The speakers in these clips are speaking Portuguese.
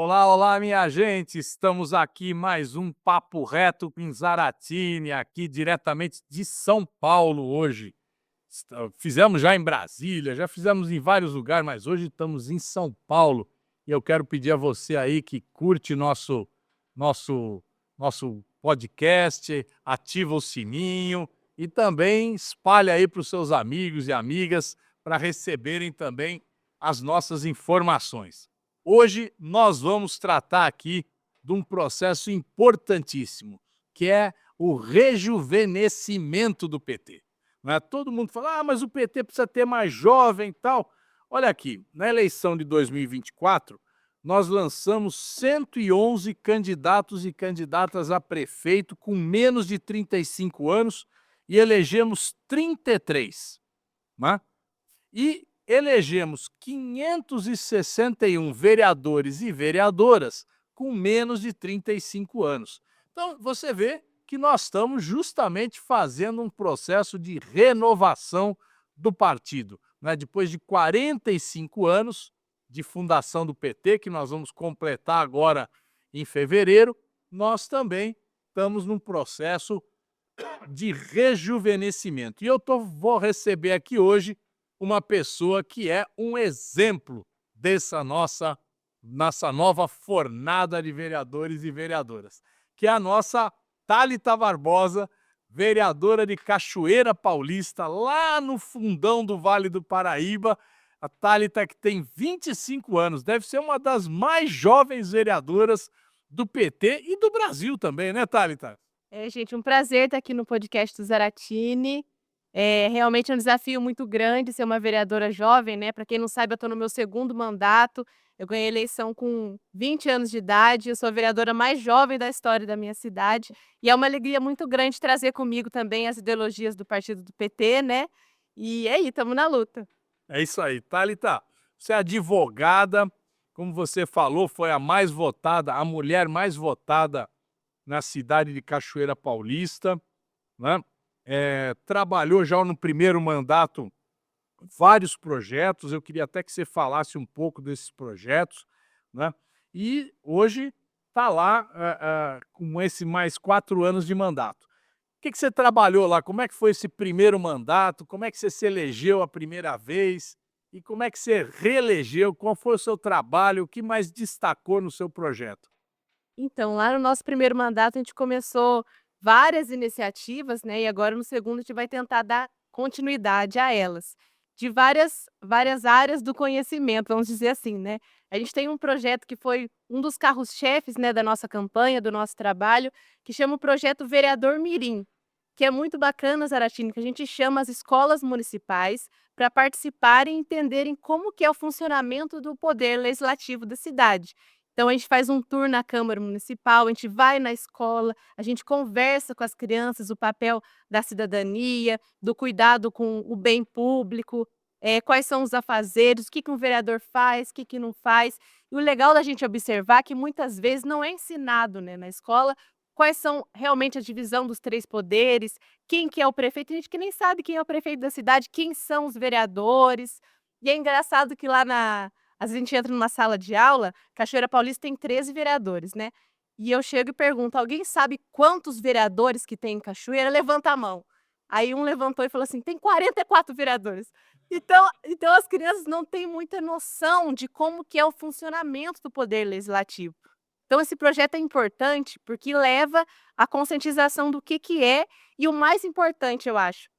Olá, olá, minha gente! Estamos aqui mais um Papo Reto com Zaratini, aqui diretamente de São Paulo hoje. Fizemos já em Brasília, já fizemos em vários lugares, mas hoje estamos em São Paulo. E eu quero pedir a você aí que curte nosso, nosso podcast, ativa o sininho e também espalha aí para os seus amigos e amigas para receberem também as nossas informações. Hoje nós vamos tratar aqui de um processo importantíssimo, que é o rejuvenescimento do PT. Não é? Todo mundo fala, mas o PT precisa ter mais jovem e tal. Olha aqui, na eleição de 2024, nós lançamos 111 candidatos e candidatas a prefeito com menos de 35 anos e elegemos 33. Né? E elegemos 561 vereadores e vereadoras com menos de 35 anos. Então, você vê que nós estamos justamente fazendo um processo de renovação do partido. Né? Depois de 45 anos de fundação do PT, que nós vamos completar agora em fevereiro, nós também estamos num processo de rejuvenescimento. E vou receber aqui hoje uma pessoa que é um exemplo dessa nossa nova fornada de vereadores e vereadoras, que é a nossa Thalita Barbosa, vereadora de Cachoeira Paulista, lá no fundão do Vale do Paraíba. A Thalita, que tem 25 anos, deve ser uma das mais jovens vereadoras do PT e do Brasil também, né, Thalita? Gente, um prazer estar aqui no podcast do Zaratini. Realmente é um desafio muito grande ser uma vereadora jovem, né? Para quem não sabe, eu estou no meu segundo mandato. Eu ganhei a eleição com 20 anos de idade. Eu sou a vereadora mais jovem da história da minha cidade. E é uma alegria muito grande trazer comigo também as ideologias do partido do PT, né? E aí, estamos na luta. É isso aí. Thalita, você é advogada, como você falou, foi a mais votada, a mulher mais votada na cidade de Cachoeira Paulista, né? Trabalhou já no primeiro mandato vários projetos, eu queria até que você falasse um pouco desses projetos, né? E hoje está lá com esse mais 4 anos de mandato. O que você trabalhou lá? Como é que foi esse primeiro mandato? Como é que você se elegeu a primeira vez? E como é que você reelegeu? Qual foi o seu trabalho? O que mais destacou no seu projeto? Então, lá no nosso primeiro mandato, a gente começou várias iniciativas, né? E agora no segundo a gente vai tentar dar continuidade a elas, de várias áreas do conhecimento, vamos dizer assim, né? A gente tem um projeto que foi um dos carros-chefes, né, da nossa campanha, do nosso trabalho, que chama o projeto Vereador Mirim, que é muito bacana, Zaratini, que a gente chama as escolas municipais para participarem e entenderem como que é o funcionamento do poder legislativo da cidade. Então a gente faz um tour na Câmara Municipal, a gente vai na escola, a gente conversa com as crianças o papel da cidadania, do cuidado com o bem público, quais são os afazeres, o que um vereador faz, o que não faz. E o legal da gente observar é que muitas vezes não é ensinado, né, na escola quais são realmente a divisão dos 3 poderes, quem que é o prefeito, tem gente que nem sabe quem é o prefeito da cidade, quem são os vereadores. E é engraçado que lá na às vezes a gente entra numa sala de aula, Cachoeira Paulista tem 13 vereadores, né. E eu chego e pergunto: "Alguém sabe quantos vereadores que tem em Cachoeira? Levanta a mão". Aí um levantou e falou assim: "Tem 44 vereadores". Então as crianças não têm muita noção de como que é o funcionamento do poder legislativo. Então esse projeto é importante, porque leva à conscientização do que é, e o mais importante eu acho,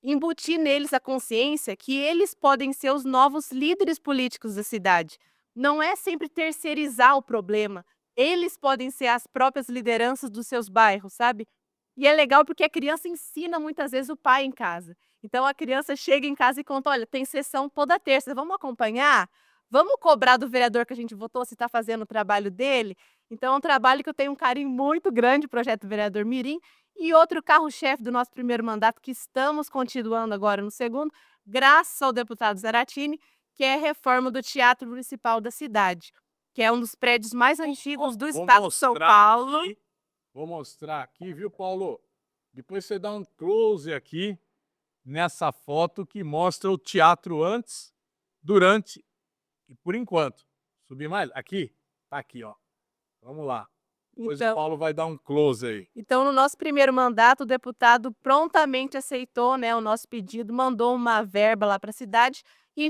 embutir neles a consciência que eles podem ser os novos líderes políticos da cidade. Não é sempre terceirizar o problema, eles podem ser as próprias lideranças dos seus bairros, sabe. E é legal porque a criança ensina muitas vezes o pai em casa. Então a criança chega em casa e conta: "Olha, tem sessão toda terça, vamos acompanhar? Vamos cobrar do vereador que a gente votou se está fazendo o trabalho dele?". Então é um trabalho que eu tenho um carinho muito grande, o projeto Vereador Mirim. E outro carro-chefe do nosso primeiro mandato, que estamos continuando agora no segundo, graças ao deputado Zaratini, que é a reforma do Teatro Municipal da cidade, que é um dos prédios mais antigos do Vou estado de São mostrar Paulo. aqui, vou mostrar aqui, viu, Paulo? Depois você dá um close aqui nessa foto que mostra o teatro antes, durante e por enquanto. Subir mais? Aqui. Tá aqui, ó. Vamos lá. Depois o Então, Paulo vai dar um close aí. então, no nosso primeiro mandato, o deputado prontamente aceitou, né, o nosso pedido, mandou uma verba lá para a cidade e a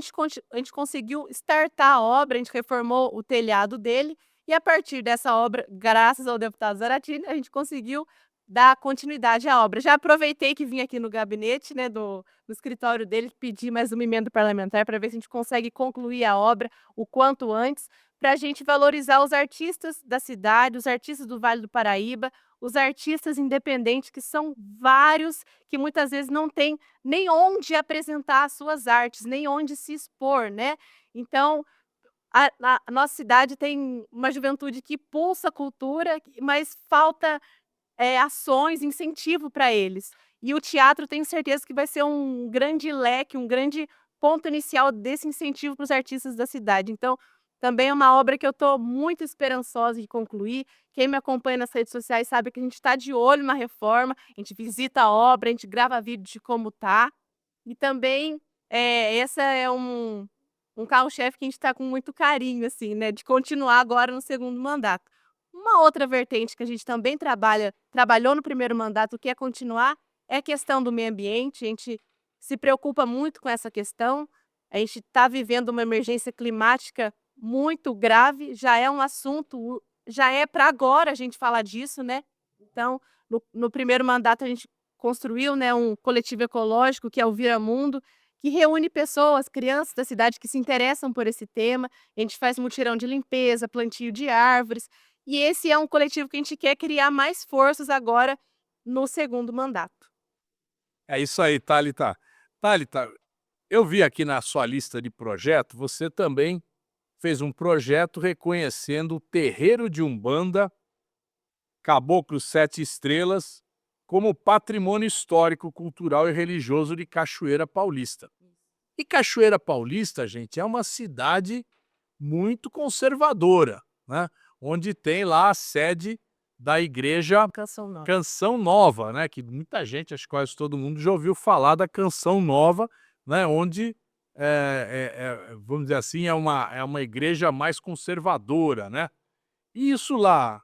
gente conseguiu startar a obra, a gente reformou o telhado dele e a partir dessa obra, graças ao deputado Zaratini, a gente conseguiu dar continuidade à obra. Já aproveitei que vim aqui no gabinete, né, do escritório dele, pedir mais uma emenda parlamentar para ver se a gente consegue concluir a obra o quanto antes, para a gente valorizar os artistas da cidade, os artistas do Vale do Paraíba, os artistas independentes, que são vários, que muitas vezes não têm nem onde apresentar as suas artes, nem onde se expor, né? Então, a nossa cidade tem uma juventude que pulsa a cultura, mas falta ações, incentivo para eles. E o teatro, tenho certeza que vai ser um grande leque, um grande ponto inicial desse incentivo para os artistas da cidade. Então, também é uma obra que eu estou muito esperançosa de concluir. Quem me acompanha nas redes sociais sabe que a gente está de olho na reforma, a gente visita a obra, a gente grava vídeo de como está. E também, essa é um carro-chefe que a gente está com muito carinho, assim, né, de continuar agora no segundo mandato. Uma outra vertente que a gente também trabalhou no primeiro mandato, que é continuar, é a questão do meio ambiente. A gente se preocupa muito com essa questão. A gente está vivendo uma emergência climática muito grave, já é um assunto, já é para agora a gente falar disso, né? Então, no primeiro mandato, a gente construiu, né, um coletivo ecológico, que é o Vira Mundo, que reúne pessoas, crianças da cidade que se interessam por esse tema. A gente faz mutirão de limpeza, plantio de árvores. E esse é um coletivo que a gente quer criar mais forças agora no segundo mandato. É isso aí, Thalita. Thalita, eu vi aqui na sua lista de projeto, você também fez um projeto reconhecendo o terreiro de Umbanda Caboclo Sete Estrelas como patrimônio histórico, cultural e religioso de Cachoeira Paulista. E Cachoeira Paulista, gente, é uma cidade muito conservadora, né? Onde tem lá a sede da igreja Canção nova. Canção Nova, né? Que muita gente, acho que quase todo mundo já ouviu falar da Canção Nova, né? Onde, vamos dizer assim, é uma igreja mais conservadora, né? E isso lá,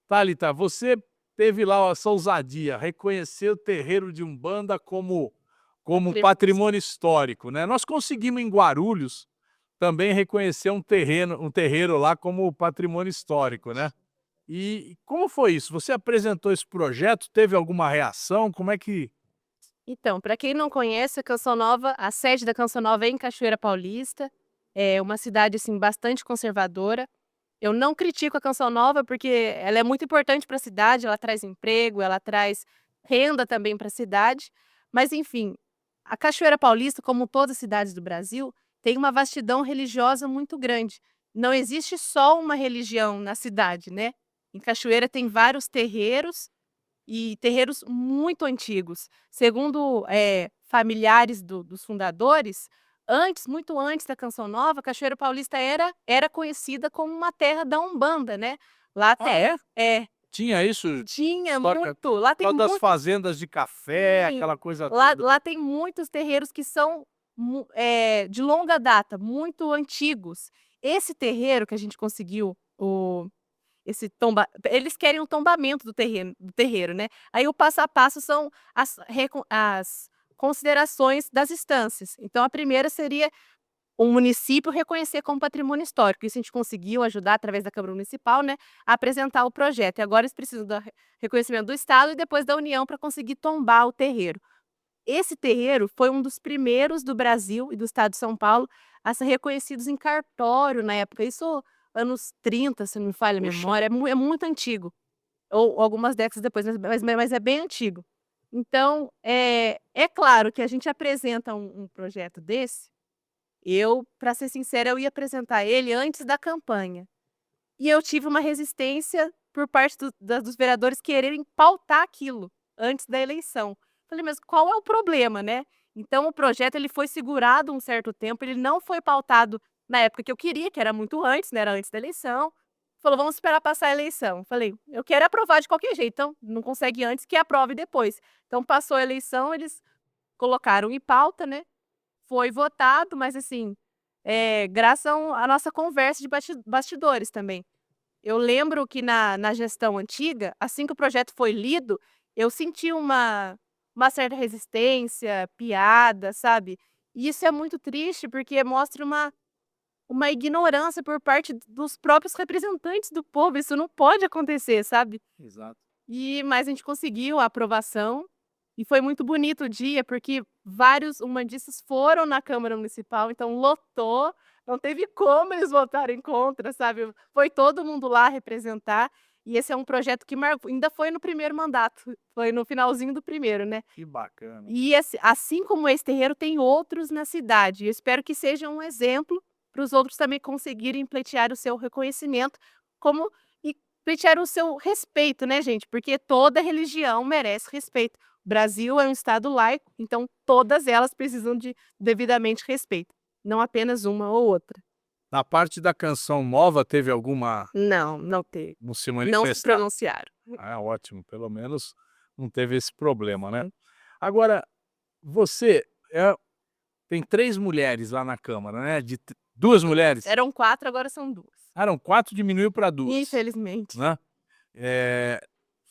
Thalita, você teve lá essa ousadia, reconhecer o terreiro de Umbanda como patrimônio histórico, né? Nós conseguimos em Guarulhos também reconhecer um terreiro lá como patrimônio histórico, né? E como foi isso? Você apresentou esse projeto, teve alguma reação? Como é que Então, para quem não conhece, a Canção Nova, a sede da Canção Nova é em Cachoeira Paulista, é uma cidade assim bastante conservadora. Eu não critico a Canção Nova porque ela é muito importante para a cidade, ela traz emprego, ela traz renda também para a cidade. Mas enfim, a Cachoeira Paulista, como todas as cidades do Brasil, tem uma vastidão religiosa muito grande. Não existe só uma religião na cidade, né? Em Cachoeira tem vários terreiros e terreiros muito antigos. Segundo, familiares dos fundadores, antes, muito antes da Canção Nova, Cachoeiro Paulista era conhecida como uma terra da Umbanda, né. Lá Ah, tem é? é, Tinha isso? tinha Histórica muito, lá tem das muito fazendas de café, sim, aquela coisa lá toda. lá tem muitos terreiros que são de longa data, muito antigos. Esse terreiro que a gente conseguiu esse tomba eles querem um tombamento do terreiro, né. Aí o passo a passo são as considerações das instâncias. Então a primeira seria o município reconhecer como patrimônio histórico. Isso a gente conseguiu ajudar através da Câmara Municipal, né, a apresentar o projeto. E agora eles precisam do reconhecimento do estado e depois da União para conseguir tombar o terreiro. Esse terreiro foi um dos primeiros do Brasil e do estado de São Paulo a ser reconhecidos em cartório na época, isso anos 30, se não me falha a Puxa, memória, é muito antigo, ou algumas décadas depois, mas é bem antigo. Então, é claro que a gente apresenta um projeto desse, eu, para ser sincera, eu ia apresentar ele antes da campanha, e eu tive uma resistência por parte dos vereadores quererem pautar aquilo antes da eleição. Falei: "Mas qual é o problema, né?". Então o projeto ele foi segurado um certo tempo, ele não foi pautado na época que eu queria, que era muito antes, né, era antes da eleição. Falou: "Vamos esperar passar a eleição". Falei: "Eu quero aprovar de qualquer jeito, então não consegue antes, que aprove depois". Então passou a eleição, eles colocaram em pauta, né, foi votado, mas assim, graças à nossa conversa de bastidores também. Eu lembro que na gestão antiga, assim que o projeto foi lido, eu senti uma certa resistência, piada, sabe. E isso é muito triste, porque mostra uma ignorância por parte dos próprios representantes do povo, isso não pode acontecer, sabe. Exato. Mas a gente conseguiu a aprovação, e foi muito bonito o dia, porque vários umbandistas foram na Câmara Municipal, então lotou, não teve como eles votarem contra, sabe. Foi todo mundo lá representar, e esse é um projeto que marcou, ainda foi no primeiro mandato, foi no finalzinho do primeiro, né. Que bacana. E assim como esse terreiro, tem outros na cidade, eu espero que seja um exemplo para os outros também conseguirem pleitear o seu reconhecimento, como e pleitear o seu respeito, né, gente, porque toda religião merece respeito. O Brasil é um estado laico, então todas elas precisam de devidamente respeito, não apenas uma ou outra. Na parte da canção nova, teve alguma Não, não teve, não se não se manifestar? pronunciaram. Ah, ótimo, pelo menos não teve esse problema, né. Agora, você, tem 3 mulheres lá na Câmara, né, de 2 mulheres? Eram 4, agora são 2. Ah, eram 4, diminuiu para 2, Infelizmente. né. Eh,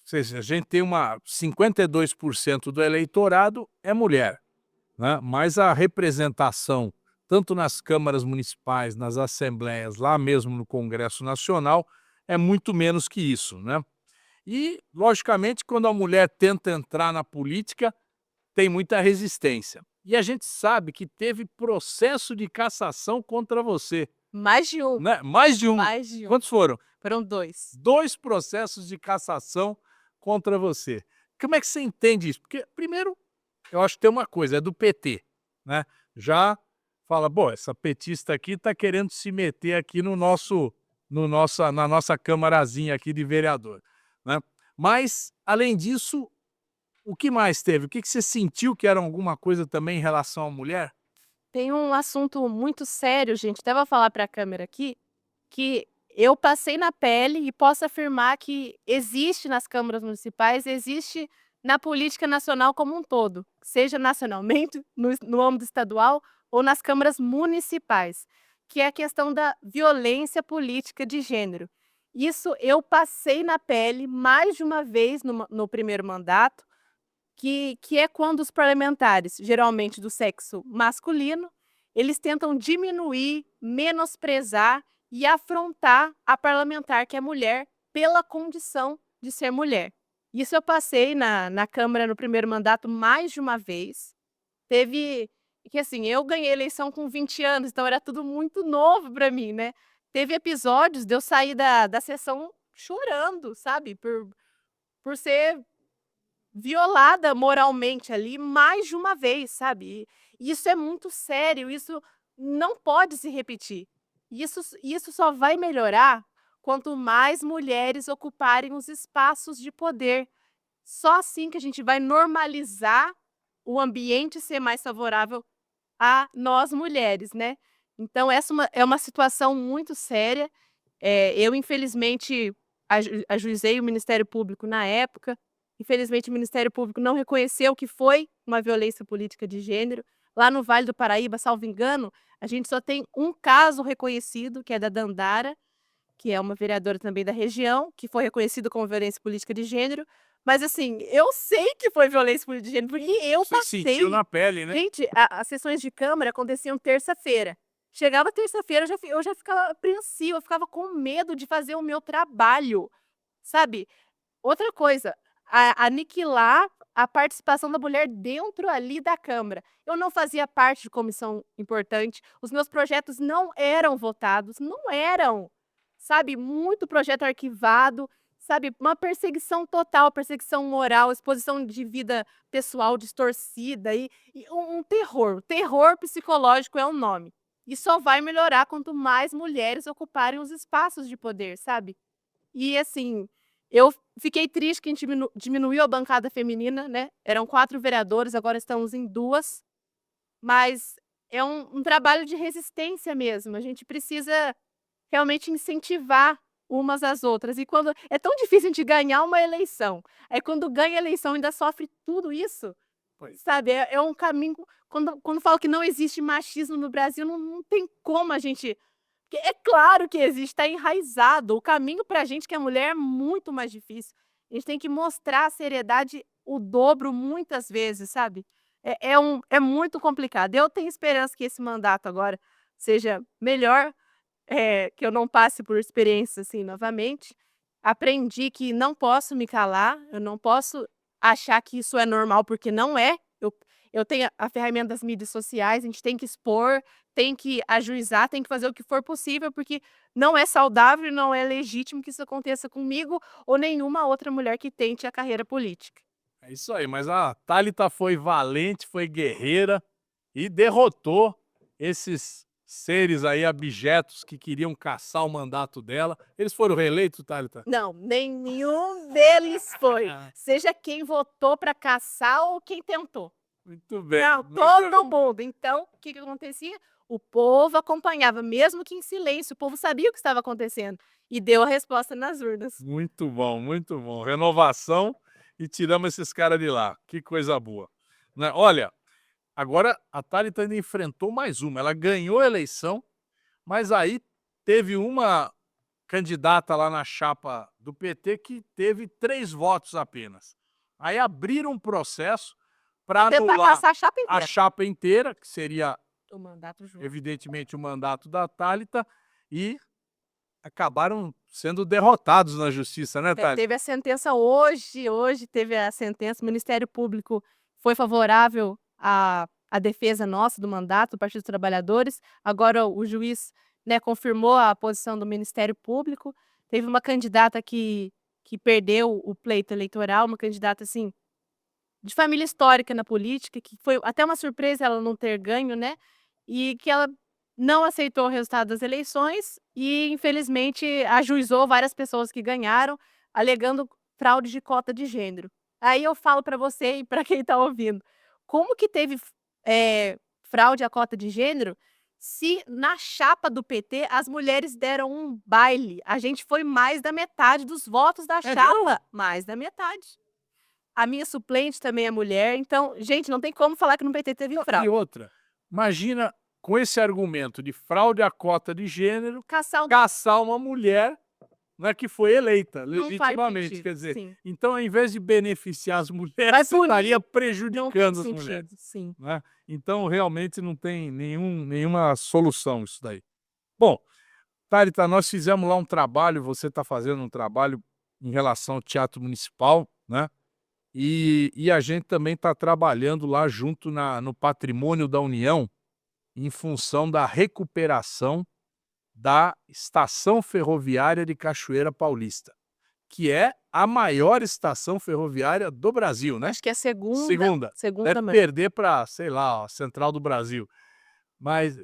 ou seja, a gente tem 52% do eleitorado é mulher, né, mas a representação, tanto nas câmaras municipais, nas assembleias, lá mesmo no Congresso Nacional, é muito menos que isso, né. E, logicamente, quando a mulher tenta entrar na política, tem muita resistência. E a gente sabe que teve processo de cassação contra você, Mais de um, né, mais de um. mais de um. Quantos foram? Foram 2. 2 processos de cassação contra você. Como é que você entende isso? Porque, primeiro, eu acho que tem uma coisa, é do PT, né, já fala: "Bom, essa petista aqui está querendo se meter aqui na nossa camarazinha aqui de vereador", né. Mas, além disso, o que mais teve? O que que você sentiu que era alguma coisa também em relação à mulher? Tem um assunto muito sério, gente, até vou falar para a câmera aqui, que eu passei na pele e posso afirmar que existe nas câmaras municipais, existe na política nacional como um todo, seja nacionalmente, no âmbito estadual ou nas câmaras municipais, que é a questão da violência política de gênero. Isso eu passei na pele mais de uma vez no primeiro mandato, que é quando os parlamentares, geralmente do sexo masculino, eles tentam diminuir, menosprezar e afrontar a parlamentar que é mulher, pela condição de ser mulher. Isso eu passei na Câmara no primeiro mandato mais de uma vez. Teve que assim, eu ganhei eleição com 20 anos, então era tudo muito novo para mim, né. Teve episódios de eu sair da sessão chorando, sabe, por ser violada moralmente ali mais de uma vez, sabe. E isso é muito sério, isso não pode se repetir. Isso só vai melhorar quanto mais mulheres ocuparem os espaços de poder. Só assim que a gente vai normalizar o ambiente ser mais favorável a nós mulheres, né. Então essa é uma situação muito séria, eu infelizmente ajuizei o Ministério Público na época, infelizmente o Ministério Público não reconheceu que foi uma violência política de gênero. Lá no Vale do Paraíba, salvo engano, a gente só tem um caso reconhecido, que é da Dandara, que é uma vereadora também da região, que foi reconhecido como violência política de gênero, mas assim, eu sei que foi violência política de gênero, porque eu Você sentiu passei. na pele, né? Gente, a as sessões de câmara aconteciam terça-feira. Chegava terça-feira, eu já ficava apreensiva, eu ficava com medo de fazer o meu trabalho, sabe. Outra coisa, aniquilar a participação da mulher dentro ali da câmara. Eu não fazia parte de comissão importante, os meus projetos não eram votados, não eram, sabe, muito projeto arquivado, sabe, uma perseguição total, perseguição moral, exposição de vida pessoal distorcida e um terror, terror psicológico é o nome. E só vai melhorar quanto mais mulheres ocuparem os espaços de poder, sabe. E assim, eu fiquei triste que a gente diminuiu a bancada feminina, né, eram 4 vereadoras, agora estamos em 2, mas é um trabalho de resistência mesmo, a gente precisa realmente incentivar umas às outras. E quando é tão difícil a gente ganhar uma eleição, aí quando ganha a eleição ainda sofre tudo isso, Pois. sabe, é um caminho. Quando falo que não existe machismo no Brasil, não tem como a gente Porque é claro que existe, está enraizado. O caminho para a gente, que é mulher, é muito mais difícil. A gente tem que mostrar a seriedade o dobro muitas vezes, sabe? É muito complicado. Eu tenho esperança que esse mandato agora seja melhor, que eu não passe por experiências assim novamente. Aprendi que não posso me calar, eu não posso achar que isso é normal, porque não é. Eu tenho a ferramenta das mídias sociais, a gente tem que expor, tem que ajuizar, tem que fazer o que for possível, porque não é saudável e não é legítimo que isso aconteça comigo ou nenhuma outra mulher que tente a carreira política. É isso aí, mas a Thalita foi valente, foi guerreira e derrotou esses seres aí abjetos que queriam caçar o mandato dela. Eles foram reeleitos, Thalita? Não, nenhum deles foi. Ah, Seja quem votou para caçar ou quem tentou. muito bem. Não, todo mundo. Então, o que que acontecia? O povo acompanhava, mesmo que em silêncio, o povo sabia o que estava acontecendo e deu a resposta nas urnas. Muito bom, muito bom. Renovação e tiramos esses caras de lá. Que coisa boa. Né? Olha, agora a Thalita ainda enfrentou mais uma. Ela ganhou a eleição, mas aí teve uma candidata lá na chapa do PT que teve 3 votos apenas. Aí abriram um processo para Tentar anular caçar a chapa a inteira. chapa inteira, que seria O mandato junto. evidentemente o mandato da Thalita, e acabaram sendo derrotados na justiça, né, Thalita? Teve a sentença hoje teve a sentença, o Ministério Público foi favorável à defesa nossa do mandato do Partido dos Trabalhadores, agora o juiz, né, confirmou a posição do Ministério Público. Teve uma candidata que perdeu o pleito eleitoral, uma candidata, assim, de família histórica na política, que foi até uma surpresa ela não ter ganho, né, e que ela não aceitou o resultado das eleições e, infelizmente, ajuizou várias pessoas que ganharam, alegando fraude de cota de gênero. Aí eu falo para você e para quem está ouvindo, como que teve fraude à cota de gênero, se na chapa do PT as mulheres deram um baile? A gente foi mais da metade dos votos da É chapa, mais da metade. A minha suplente também é mulher, então, gente, não tem como falar que no PT teve E fraude. outra, imagina com esse argumento de fraude à cota de gênero, Caçar o caçar uma mulher, né, que foi eleita não faz legitimamente, sentido, quer dizer, sim. então ao invés de beneficiar as mulheres, Vai você punir, estaria não prejudicando faz as mulheres, sentido, sim. né. Então realmente não tem nenhuma solução isso daí. Bom, Thalita, nós fizemos lá um trabalho, você está fazendo um trabalho em relação ao Teatro Municipal, né, e a gente também está trabalhando lá junto no Patrimônio da União, em função da recuperação da Estação Ferroviária de Cachoeira Paulista, que é a maior estação ferroviária do Brasil, né. Acho que é Segunda. Deve segunda mãe. perder para, sei lá, a Central do Brasil. Mas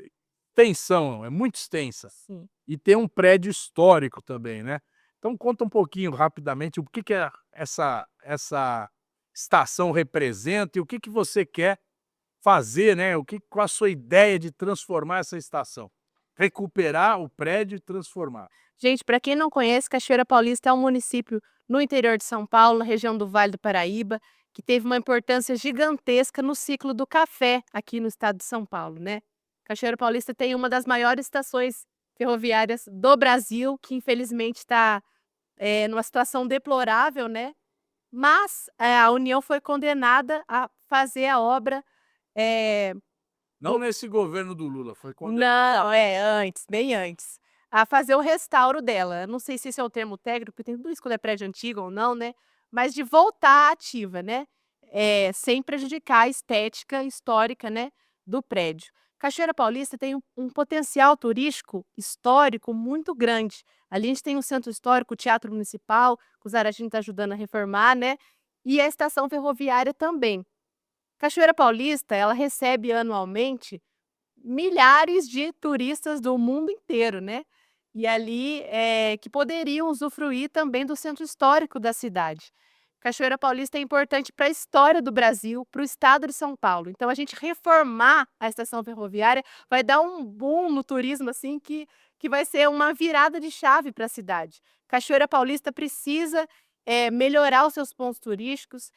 extensão, é muito extensa. Sim. E tem um prédio histórico também, né. Então conta um pouquinho rapidamente o que que essa estação representa e o que que você quer fazer, né, qual a sua ideia de transformar essa estação? Recuperar o prédio e transformar. Gente, para quem não conhece, Cachoeira Paulista é um município no interior de São Paulo, na região do Vale do Paraíba, que teve uma importância gigantesca no ciclo do café aqui no estado de São Paulo, né. Cachoeira Paulista tem uma das maiores estações ferroviárias do Brasil, que infelizmente está, numa situação deplorável, né, mas, a União foi condenada a fazer a obra, eh Não nesse governo do Lula, foi quando não, antes, bem antes. A fazer o restauro dela. Eu não sei se esse é o termo técnico, porque tem tudo isso quando é prédio antigo ou não, né, mas de voltar ativa, né, sem prejudicar a estética histórica, né, do prédio. Cachoeira Paulista tem um potencial turístico histórico muito grande. Ali a gente tem um centro histórico, o Teatro Municipal, que o Zaratim está ajudando a reformar, né, e a estação ferroviária também. Cachoeira Paulista, ela recebe anualmente milhares de turistas do mundo inteiro, né. E ali, que poderiam usufruir também do centro histórico da cidade. Cachoeira Paulista é importante para a história do Brasil, para o estado de São Paulo. Então a gente reformar a estação ferroviária vai dar um boom no turismo, assim, que vai ser uma virada de chave para a cidade. Cachoeira Paulista precisa, melhorar os seus pontos turísticos,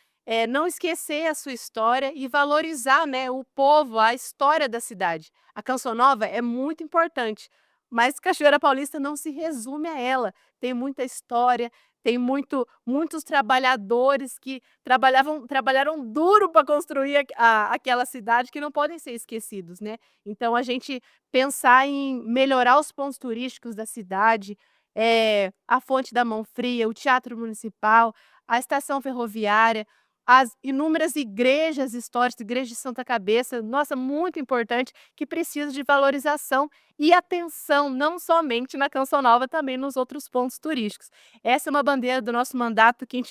não esquecer a sua história e valorizar, né, o povo, a história da cidade. A Canção Nova é muito importante, Mas Cachoeira Paulista não se resume a ela, tem muita história, tem muitos trabalhadores que trabalharam duro para construir aquela cidade, que não podem ser esquecidos, né. Então a gente pensar em melhorar os pontos turísticos da cidade, a Fonte da Mão Fria, o Teatro Municipal, a estação ferroviária, as inúmeras igrejas históricas, igreja de Santa Cabeça, nossa, muito importante, que precisa de valorização e atenção, não somente na Canção Nova, também nos outros pontos turísticos. Essa é uma bandeira do nosso mandato que a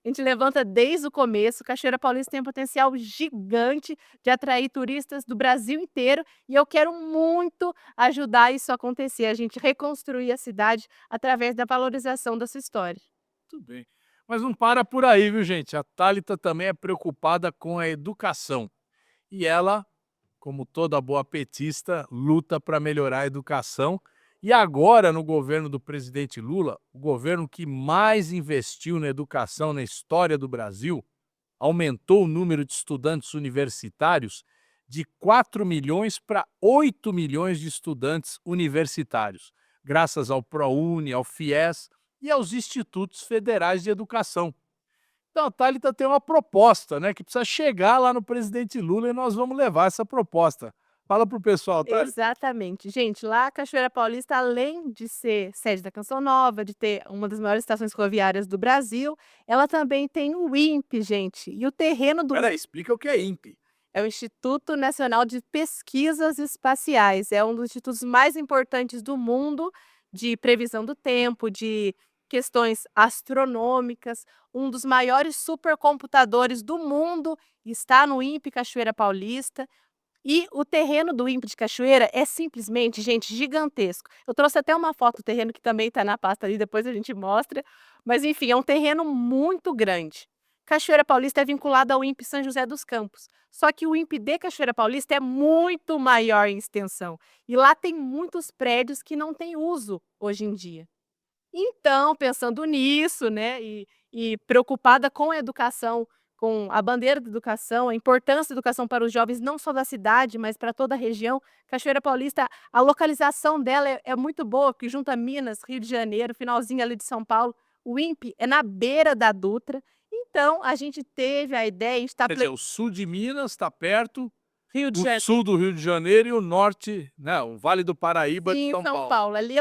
gente levanta desde o começo. Cachoeira Paulista tem um potencial gigante de atrair turistas do Brasil inteiro e eu quero muito ajudar isso a acontecer, a gente reconstruir a cidade através da valorização da sua história. Tudo bem. Mas não para por aí, viu, gente? A Tálita também é preocupada com a educação. E ela, como toda boa petista, luta para melhorar a educação. E agora, no governo do presidente Lula, o governo que mais investiu na educação na história do Brasil, aumentou o número de estudantes universitários de 4 milhões para 8 milhões de estudantes universitários, graças ao ProUni, ao FIES e aos institutos federais de educação. Então a Tálita tem uma proposta, né, que precisa chegar lá no presidente Lula e nós vamos levar essa proposta. Fala para o pessoal, Tálita. Exatamente. Gente, lá a Cachoeira Paulista, além de ser sede da Canção Nova, de ter uma das maiores estações rodoviárias do Brasil, ela também tem o INPE, gente. E o terreno do Espera aí, explica o que é INPE. é o Instituto Nacional de Pesquisas Espaciais, é um dos institutos mais importantes do mundo de previsão do tempo, de questões astronômicas, um dos maiores supercomputadores do mundo está no INPE Cachoeira Paulista. E o terreno do INPE de Cachoeira é simplesmente, gente, gigantesco. Eu trouxe até uma foto do terreno que também está na pasta ali, depois a gente mostra, mas enfim, é um terreno muito grande. Cachoeira Paulista é vinculado ao INPE São José dos Campos, só que o INPE de Cachoeira Paulista é muito maior em extensão, e lá tem muitos prédios que não têm uso hoje em dia. Então, pensando nisso, né, e preocupada com a educação, com a bandeira da educação, a importância da educação para os jovens, não só da cidade, mas para toda a região, Cachoeira Paulista, a localização dela é muito boa, porque junta Minas, Rio de Janeiro, finalzinho ali de São Paulo, o INPE é na beira da Dutra, então a gente teve a ideia, a gente está Quer dizer, o sul de Minas está perto, Rio de o Janeiro. sul do Rio de Janeiro e o norte, né, o Vale do Paraíba de Sim, São São Paulo. Paulo, ali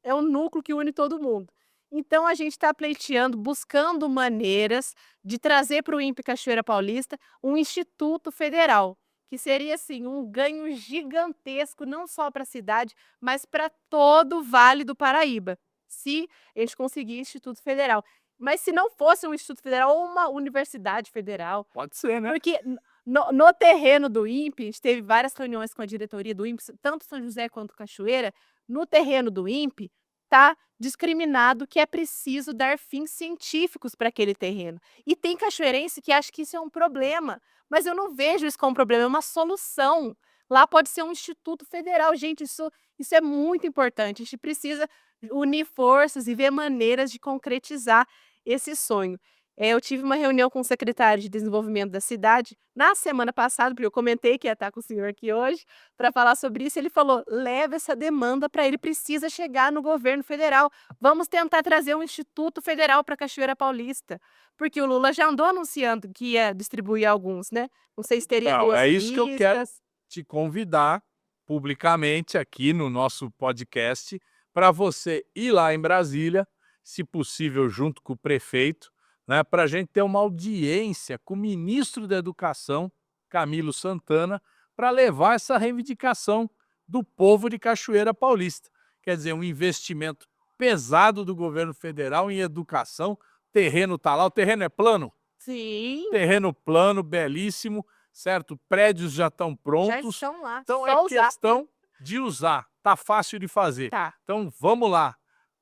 é um núcleo que une todo mundo. Então a gente está pleiteando, buscando maneiras de trazer para o INPE Cachoeira Paulista um instituto federal, que seria, assim, um ganho gigantesco, não só para a cidade, mas para todo o Vale do Paraíba, se a gente conseguir instituto federal. Mas se não fosse um instituto federal ou uma universidade federal, Pode ser, né? porque no terreno do INPE, a gente teve várias reuniões com a diretoria do INPE, tanto São José quanto Cachoeira, no terreno do INPE está discriminado que é preciso dar fins científicos para aquele terreno. E tem cachoeirense que acha que isso é um problema, mas eu não vejo isso como um problema, é uma solução. Lá pode ser um instituto federal. Gente, isso é muito importante. A gente precisa unir forças e ver maneiras de concretizar esse sonho. Eu tive uma reunião com o secretário de desenvolvimento da cidade na semana passada, porque eu comentei que ia estar com o senhor aqui hoje, para falar sobre isso. Ele falou: leva essa demanda para ele, precisa chegar no governo federal. Vamos tentar trazer um instituto federal para Cachoeira Paulista, porque o Lula já andou anunciando que ia distribuir alguns, né? Não sei se teria Não, ruas é isso que eu quero físicas. te convidar publicamente aqui no nosso podcast para você ir lá em Brasília, se possível junto com o prefeito, né, para a gente ter uma audiência com o ministro da Educação, Camilo Santana, para levar essa reivindicação do povo de Cachoeira Paulista. Quer dizer, um investimento pesado do governo federal em educação. Terreno está lá, o terreno é plano? Sim, Terreno plano, belíssimo, certo? Prédios já estão já prontos. estão lá. Então é Só usar. questão de usar. Tá fácil de fazer. Tá. Então vamos lá.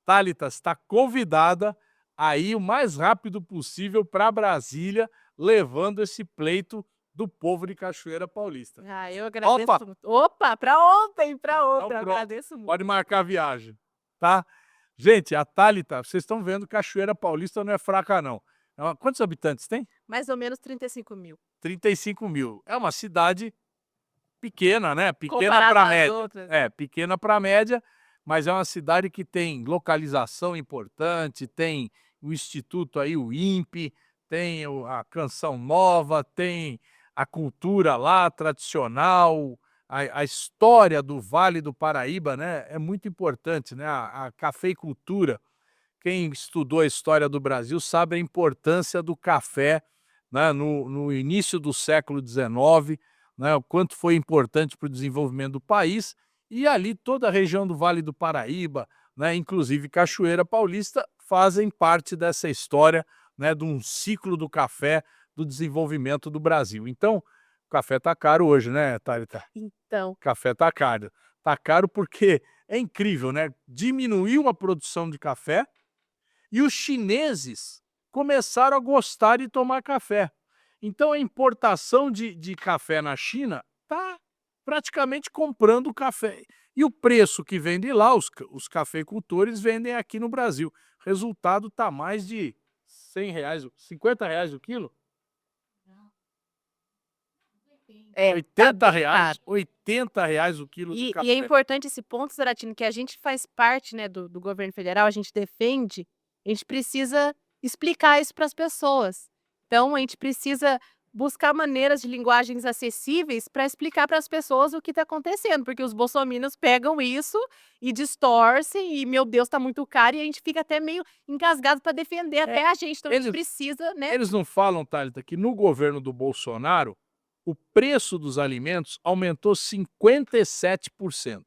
Thalita está convidada a ir o mais rápido possível para Brasília, levando esse pleito do povo de Cachoeira Paulista. Ah, eu agradeço Opa! muito. Opa, para ontem, para Então outra. Eu pronto. agradeço muito. Pode marcar a viagem, tá? Gente, a Thalita, vocês estão vendo, Cachoeira Paulista não é fraca, não. Quantos habitantes tem? Mais ou menos 35 mil. 35 mil. É uma cidade pequena, né? Pequena Comparado para às média. outras. É, pequena para média, mas é uma cidade que tem localização importante, tem o instituto aí, o INPE, tem a Canção Nova, tem a cultura lá tradicional, a história do Vale do Paraíba, né, é muito importante, né, a cafeicultura. Quem estudou a história do Brasil sabe a importância do café, né, no início do século XIX, né, o quanto foi importante para o desenvolvimento do país, e ali toda a região do Vale do Paraíba, né, inclusive Cachoeira Paulista, fazem parte dessa história, né, de um ciclo do café, do desenvolvimento do Brasil. Então, o café está caro hoje, né, Thalita? Então, O café está caro. Está caro porque é incrível, né? Diminuiu a produção de café, e os chineses começaram a gostar de tomar café. Então a importação de café na China está praticamente comprando o café. E o preço que vem de lá, os cafeicultores vendem aqui no Brasil. Resultado está mais de R$ 100, R$ 50 o quilo? é, tá R$ 80, bem caro. R$ 80 o quilo de E é café. importante esse ponto, Zaratini, que a gente faz parte, né, do governo federal, a gente defende, a gente precisa explicar isso para as pessoas. Então, a gente precisa buscar maneiras de linguagens acessíveis para explicar para as pessoas o que está acontecendo, porque os bolsominions pegam isso e distorcem, e meu Deus, está muito caro, e a gente fica até meio engasgado para defender até a gente. Então, a gente Eles precisa, né? eles não falam, Thalita, que no governo do Bolsonaro, o preço dos alimentos aumentou 57%.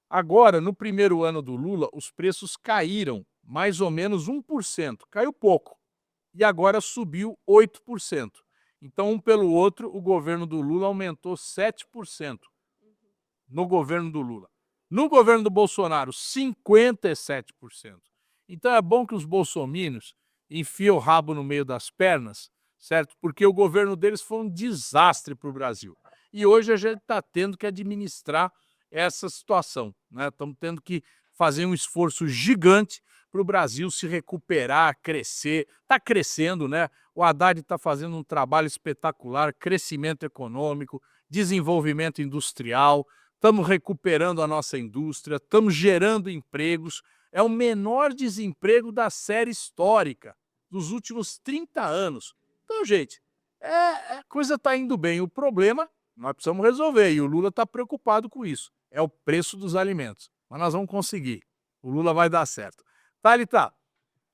Agora, no primeiro ano do Lula, os preços caíram mais ou menos 1%, caiu pouco, e agora subiu 8%. Então, um pelo outro, o governo do Lula aumentou 7% no governo do Lula. No governo do Bolsonaro, 57%. Então é bom que os bolsominions enfiem o rabo no meio das pernas, certo? Porque o governo deles foi um desastre para o Brasil. E hoje a gente está tendo que administrar essa situação, né? Estamos tendo que fazer um esforço gigante para o Brasil se recuperar, crescer. Está crescendo, né? O Haddad está fazendo um trabalho espetacular, crescimento econômico, desenvolvimento industrial, estamos recuperando a nossa indústria, estamos gerando empregos. É o menor desemprego da série histórica dos últimos 30 anos. Então, gente, a coisa está indo bem. O problema nós precisamos resolver, e o Lula está preocupado com isso. É o preço dos alimentos. Mas nós vamos conseguir. O Lula vai dar certo. Thalita,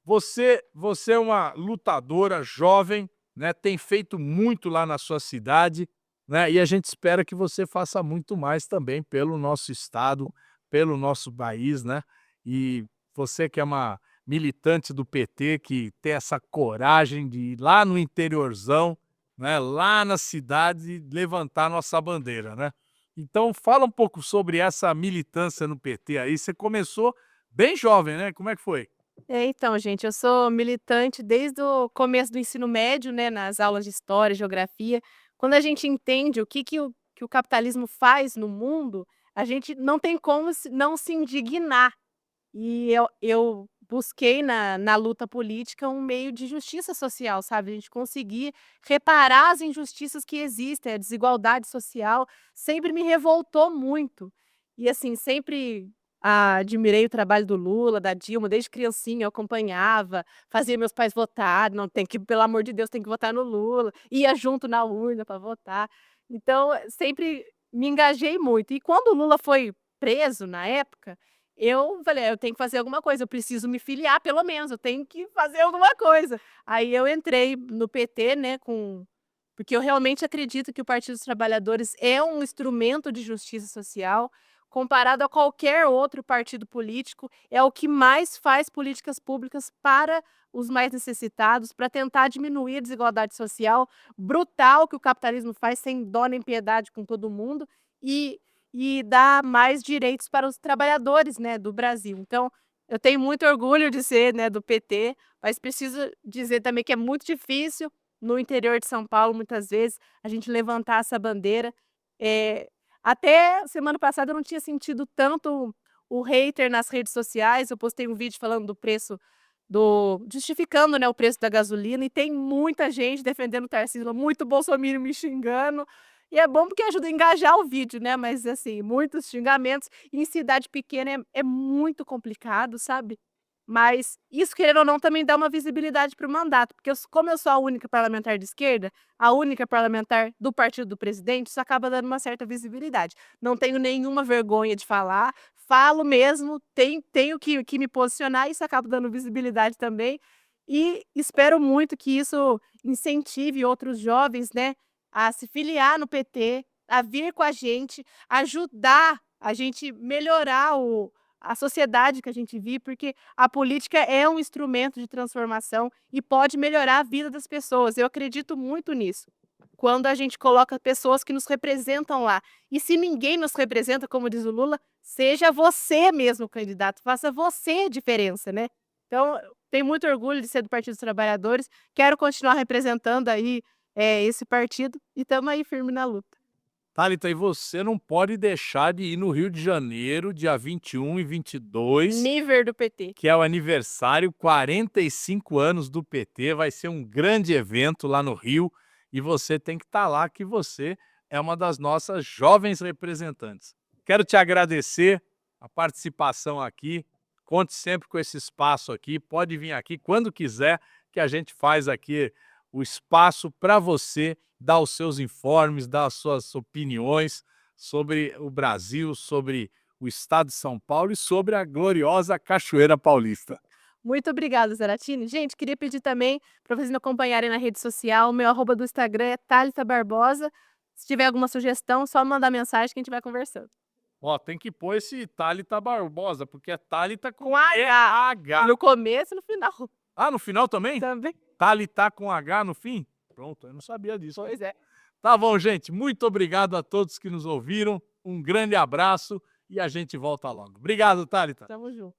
você é uma lutadora jovem, né? Tem feito muito lá na sua cidade, né? E a gente espera que você faça muito mais também pelo nosso estado, pelo nosso país, né? E você que é uma militante do PT, que tem essa coragem de ir lá no interiorzão, né? Lá na cidade, levantar nossa bandeira, né? Então fala um pouco sobre essa militância no PT aí. Você começou bem jovem, né? Como é que foi? Então, gente, eu sou militante desde o começo do ensino médio, né, nas aulas de história, geografia. Quando a gente entende o que o capitalismo faz no mundo, a gente não tem como não se indignar. E eu busquei na luta política um meio de justiça social, sabe? A gente conseguir reparar as injustiças que existem, a desigualdade social sempre me revoltou muito. E assim, sempre admirei o trabalho do Lula, da Dilma, desde criancinha eu acompanhava, fazia meus pais votar, não tem que, pelo amor de Deus, tem que votar no Lula, ia junto na urna para votar. Então, sempre me engajei muito. E quando o Lula foi preso na época, eu falei: "Eu tenho que fazer alguma coisa, eu preciso me filiar pelo menos, eu tenho que fazer alguma coisa". Aí eu entrei no PT, né, porque eu realmente acredito que o Partido dos Trabalhadores é um instrumento de justiça social, comparado a qualquer outro partido político, é o que mais faz políticas públicas para os mais necessitados, para tentar diminuir a desigualdade social brutal que o capitalismo faz, sem dó nem piedade com todo mundo, e dar mais direitos para os trabalhadores, né, do Brasil. Então, eu tenho muito orgulho de ser, né, do PT, mas preciso dizer também que é muito difícil no interior de São Paulo, muitas vezes, a gente levantar essa bandeira. Eh, Até semana passada eu não tinha sentido tanto o hater nas redes sociais. Eu postei um vídeo falando do preço justificando, né, o preço da gasolina, e tem muita gente defendendo o Tarcísio, muito bolsominion me xingando. E é bom porque ajuda a engajar o vídeo, né, mas, assim, muitos xingamentos. Em cidade pequena é muito complicado, sabe. Mas isso, querendo ou não, também dá uma visibilidade para o mandato, porque como eu sou a única parlamentar de esquerda, a única parlamentar do partido do presidente, isso acaba dando uma certa visibilidade. Não tenho nenhuma vergonha de falar, falo mesmo, tenho que me posicionar, isso acaba dando visibilidade também. E espero muito que isso incentive outros jovens, né, a se filiar no PT, a vir com a gente, ajudar a gente melhorar a sociedade que a gente vive, porque a política é um instrumento de transformação e pode melhorar a vida das pessoas. Eu acredito muito nisso. Quando a gente coloca pessoas que nos representam lá. E se ninguém nos representa, como diz o Lula, seja você mesmo o candidato, faça você a diferença, né? Então, eu tenho muito orgulho de ser do Partido dos Trabalhadores, quero continuar representando aí esse partido e estamos aí firme na luta. Thalita, e você não pode deixar de ir no Rio de Janeiro, dia 21 e 22, Nível do PT. que é o aniversário 45 anos do PT. Vai ser um grande evento lá no Rio e você tem que estar lá, que você é uma das nossas jovens representantes. Quero te agradecer a participação aqui. Conte sempre com esse espaço aqui. Pode vir aqui quando quiser, que a gente faz aqui o espaço para você dar os seus informes, dar as suas opiniões sobre o Brasil, sobre o estado de São Paulo e sobre a gloriosa Cachoeira Paulista. Muito obrigada, Zaratini. Gente, queria pedir também para vocês me acompanharem na rede social. O meu arroba do Instagram é Thalita Barbosa. Se tiver alguma sugestão, só mandar mensagem que a gente vai conversando. Ó, tem que pôr esse Thalita Barbosa, porque é Thalita com Com H. No começo e no final. Ah, no final também? Também. Thalita com H no fim? Pronto, eu não sabia disso. Pois é. Tá bom, gente. Muito obrigado a todos que nos ouviram. Um grande abraço e a gente volta logo. Obrigado, Thalita. Tamo junto.